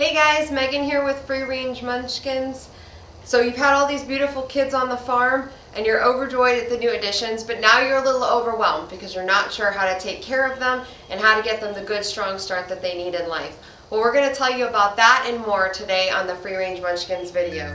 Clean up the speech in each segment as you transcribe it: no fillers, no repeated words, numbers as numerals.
Hey guys, Megan here with Free Range Munchkins. So you've had all these beautiful kids on the farm and you're overjoyed at the new additions, but now you're a little overwhelmed because you're not sure how to take care of them and how to get them the good, strong start that they need in life. Well, we're going to tell you about that and more today on the Free Range Munchkins video.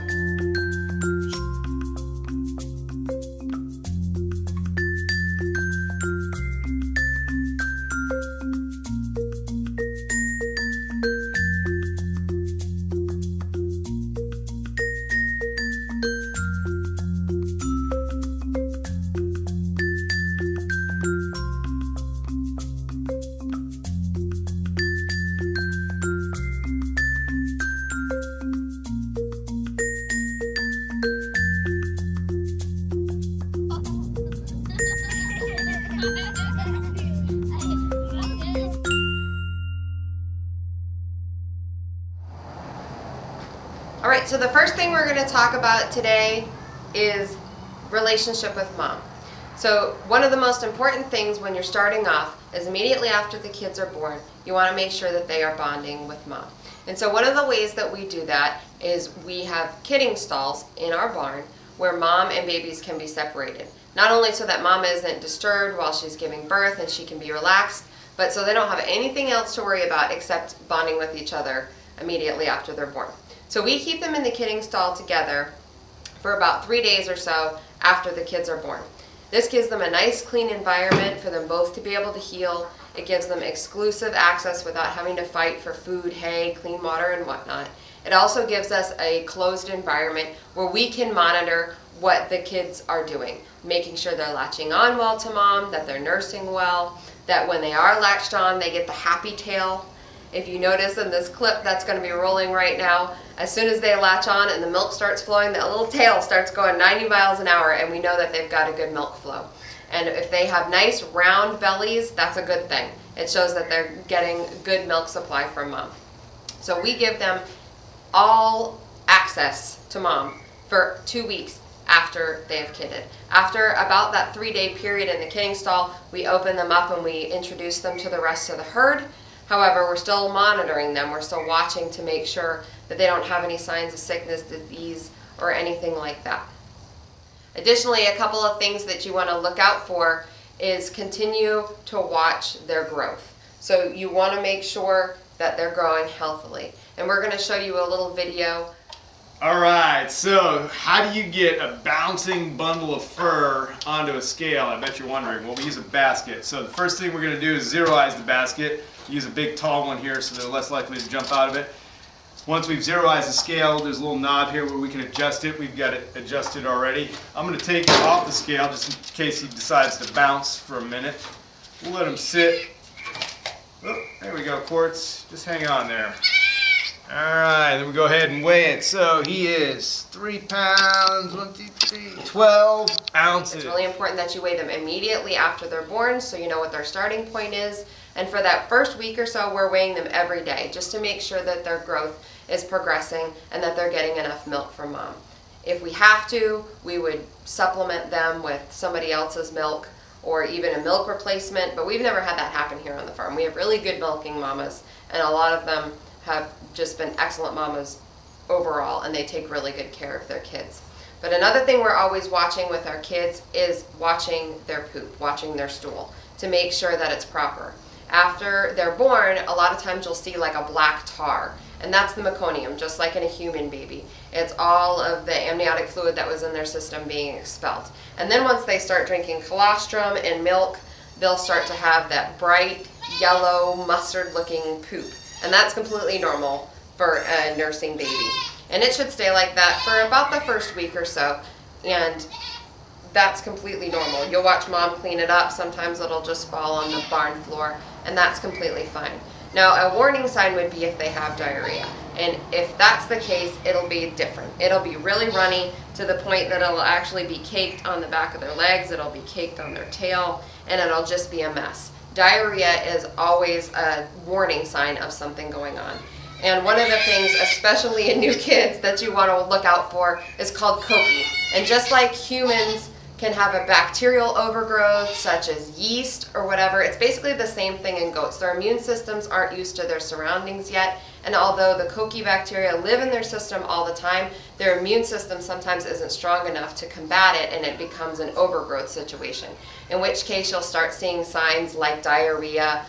All right, so the first thing we're going to talk about today is relationship with mom. So one of the most important things when you're starting off is immediately after the kids are born, you want to make sure that they are bonding with mom. And so one of the ways that we do that is we have kidding stalls in our barn where mom and babies can be separated. Not only so that mom isn't disturbed while she's giving birth and she can be relaxed, but so they don't have anything else to worry about except bonding with each other immediately after they're born. So we keep them in the kidding stall together for about 3 days or so after the kids are born. This gives them a nice clean environment for them both to be able to heal. It gives them exclusive access without having to fight for food, hay, clean water, and whatnot. It also gives us a closed environment where we can monitor what the kids are doing, making sure they're latching on well to mom, that they're nursing well, that when they are latched on, they get the happy tail. If you notice in this clip that's going to be rolling right now, as soon as they latch on and the milk starts flowing, that little tail starts going 90 miles an hour, and we know that they've got a good milk flow. And if they have nice round bellies, that's a good thing. It shows that they're getting good milk supply from mom. So we give them all access to mom for 2 weeks after they have kidded. After about that 3-day period in the kidding stall, we open them up and we introduce them to the rest of the herd. However, we're still monitoring them. We're still watching to make sure that they don't have any signs of sickness, disease, or anything like that. Additionally, a couple of things that you want to look out for is continue to watch their growth. So you want to make sure that they're growing healthily. And we're going to show you a little video. Alright, so how do you get a bouncing bundle of fur onto a scale? I bet you're wondering. Well, we use a basket. So the first thing we're going to do is zeroize the basket. Use a big tall one here so they're less likely to jump out of it. Once we've zeroized the scale, there's a little knob here where we can adjust it. We've got it adjusted already. I'm going to take it off the scale just in case he decides to bounce for a minute. We'll let him sit. Oh, there we go, Quartz. Just hang on there. Alright, then we go ahead and weigh it. So he is 3 pounds, 1, 2, 3, 12 ounces. It's really important that you weigh them immediately after they're born so you know what their starting point is. And for that first week or so, we're weighing them every day just to make sure that their growth is progressing and that they're getting enough milk from mom. If we have to, we would supplement them with somebody else's milk or even a milk replacement, but we've never had that happen here on the farm. We have really good milking mamas, and a lot of them have just been excellent mamas overall, and they take really good care of their kids. But another thing we're always watching with our kids is watching their poop, watching their stool, to make sure that it's proper. After they're born, a lot of times you'll see like a black tar, and that's the meconium, just like in a human baby. It's all of the amniotic fluid that was in their system being expelled. And then once they start drinking colostrum and milk, they'll start to have that bright yellow mustard looking poop. And that's completely normal for a nursing baby. And it should stay like that for about the first week or so. And that's completely normal. You'll watch mom clean it up. Sometimes it'll just fall on the barn floor, and that's completely fine. Now, a warning sign would be if they have diarrhea. And if that's the case, it'll be different. It'll be really runny to the point that it'll actually be caked on the back of their legs, it'll be caked on their tail, and it'll just be a mess. Diarrhea is always a warning sign of something going on. And one of the things, especially in new kids, that you want to look out for is called cokie. And just like humans can have a bacterial overgrowth such as yeast or whatever. It's basically the same thing in goats. Their immune systems aren't used to their surroundings yet, and although the kochi bacteria live in their system all the time, their immune system sometimes isn't strong enough to combat it, and it becomes an overgrowth situation, in which case you'll start seeing signs like diarrhea,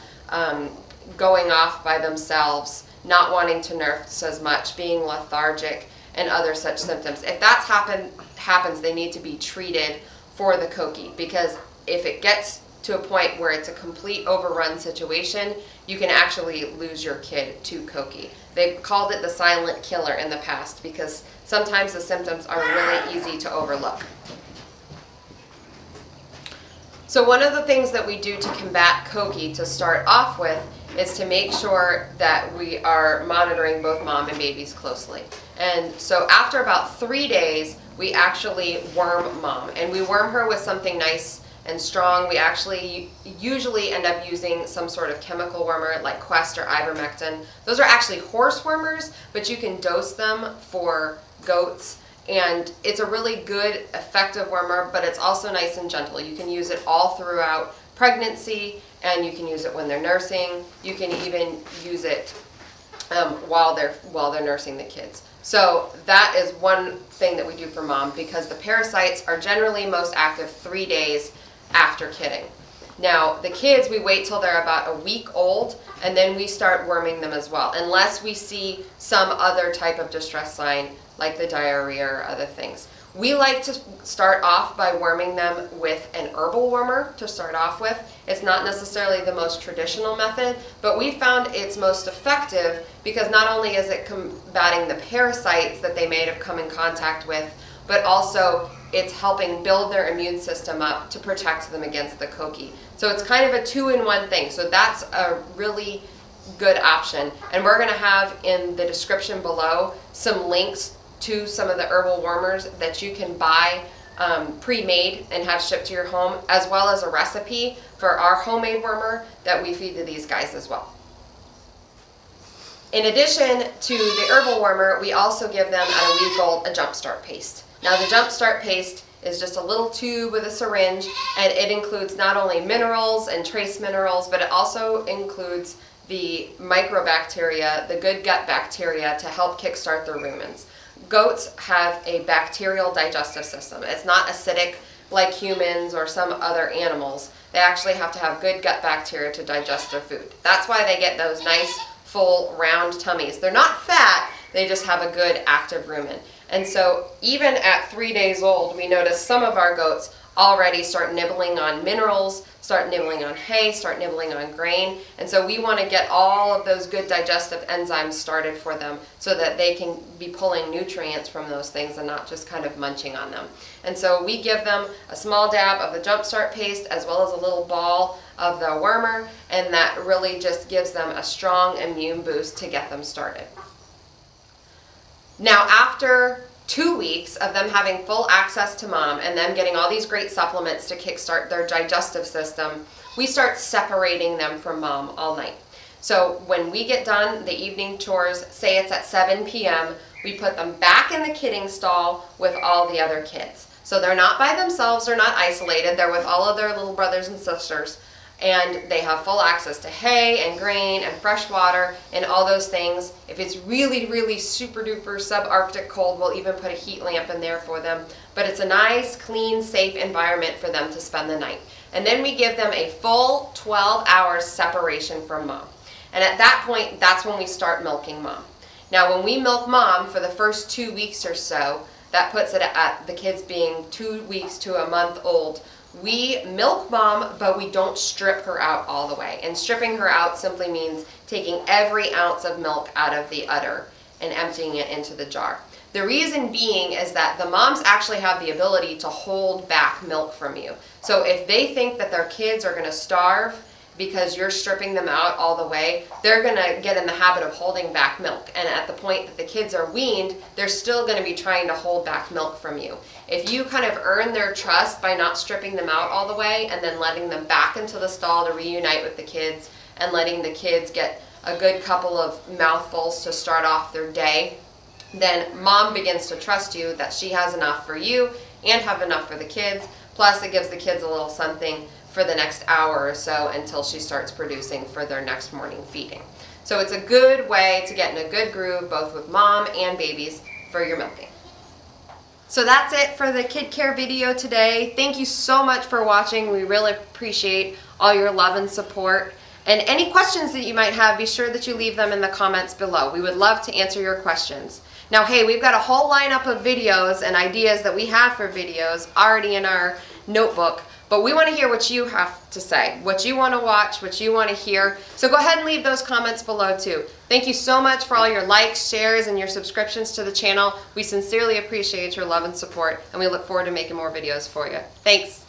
going off by themselves, not wanting to nurse as much, being lethargic, and other such symptoms. If that's happens, they need to be treated for the kochi, because if it gets to a point where it's a complete overrun situation, you can actually lose your kid to kochi. They've called it the silent killer in the past because sometimes the symptoms are really easy to overlook. So one of the things that we do to combat kochi to start off with is to make sure that we are monitoring both mom and babies closely. And so after about 3 days, we actually worm mom, and we worm her with something nice and strong. We actually usually end up using some sort of chemical wormer like Quest or ivermectin. Those are actually horse wormers, but you can dose them for goats, and it's a really good, effective wormer, but it's also nice and gentle. You can use it all throughout pregnancy, and you can use it when they're nursing. You can even use it while they're nursing the kids. So that is one thing that we do for mom, because the parasites are generally most active 3 days after kidding. Now, the kids, we wait till they're about a week old, and then we start worming them as well, unless we see some other type of distress sign, like the diarrhea or other things. We like to start off by worming them with an herbal wormer to start off with. It's not necessarily the most traditional method, but we found it's most effective because not only is it combating the parasites that they may have come in contact with, but also it's helping build their immune system up to protect them against the kochi. So it's kind of a 2-in-1 thing. So that's a really good option. And we're going to have in the description below some links to some of the herbal wormers that you can buy pre-made and have shipped to your home, as well as a recipe for our homemade wormer that we feed to these guys as well. In addition to the herbal wormer, we also give them at a week old a Jumpstart paste. Now the Jumpstart paste is just a little tube with a syringe, and it includes not only minerals and trace minerals, but it also includes the microbacteria, the good gut bacteria, to help kickstart their rumens. Goats have a bacterial digestive system. It's not acidic like humans or some other animals. They actually have to have good gut bacteria to digest their food. That's why they get those nice, full, round tummies. They're not fat, they just have a good active rumen. And so even at 3 days old, we notice some of our goats already start nibbling on minerals, start nibbling on hay, start nibbling on grain. And so we want to get all of those good digestive enzymes started for them so that they can be pulling nutrients from those things and not just kind of munching on them. And so we give them a small dab of the Jumpstart paste as well as a little ball of the wormer, and that really just gives them a strong immune boost to get them started. Now, after 2 weeks of them having full access to mom and them getting all these great supplements to kickstart their digestive system, we start separating them from mom all night. So when we get done the evening chores, say it's at 7 p.m., we put them back in the kidding stall with all the other kids. So they're not by themselves, they're not isolated, they're with all of their little brothers and sisters, and they have full access to hay and grain and fresh water and all those things. If it's really, really super duper subarctic cold, we'll even put a heat lamp in there for them. But it's a nice, clean, safe environment for them to spend the night. And then we give them a full 12 hours separation from mom. And at that point, that's when we start milking mom. Now, when we milk mom for the first 2 weeks or so, that puts it at the kids being 2 weeks to a month old. We milk mom, but we don't strip her out all the way. And stripping her out simply means taking every ounce of milk out of the udder and emptying it into the jar. The reason being is that the moms actually have the ability to hold back milk from you. So if they think that their kids are going to starve because you're stripping them out all the way, they're going to get in the habit of holding back milk. And at the point that the kids are weaned, they're still going to be trying to hold back milk from you. If you kind of earn their trust by not stripping them out all the way and then letting them back into the stall to reunite with the kids and letting the kids get a good couple of mouthfuls to start off their day, then mom begins to trust you that she has enough for you and have enough for the kids. Plus it gives the kids a little something for the next hour or so until she starts producing for their next morning feeding. So it's a good way to get in a good groove both with mom and babies for your milking. So that's it for the kid care video today. Thank you so much for watching. We really appreciate all your love and support. And any questions that you might have, be sure that you leave them in the comments below. We would love to answer your questions. Now, hey, we've got a whole lineup of videos and ideas that we have for videos already in our notebook, but we want to hear what you have to say, what you want to watch, what you want to hear. So go ahead and leave those comments below too. Thank you so much for all your likes, shares, and your subscriptions to the channel. We sincerely appreciate your love and support, and we look forward to making more videos for you. Thanks.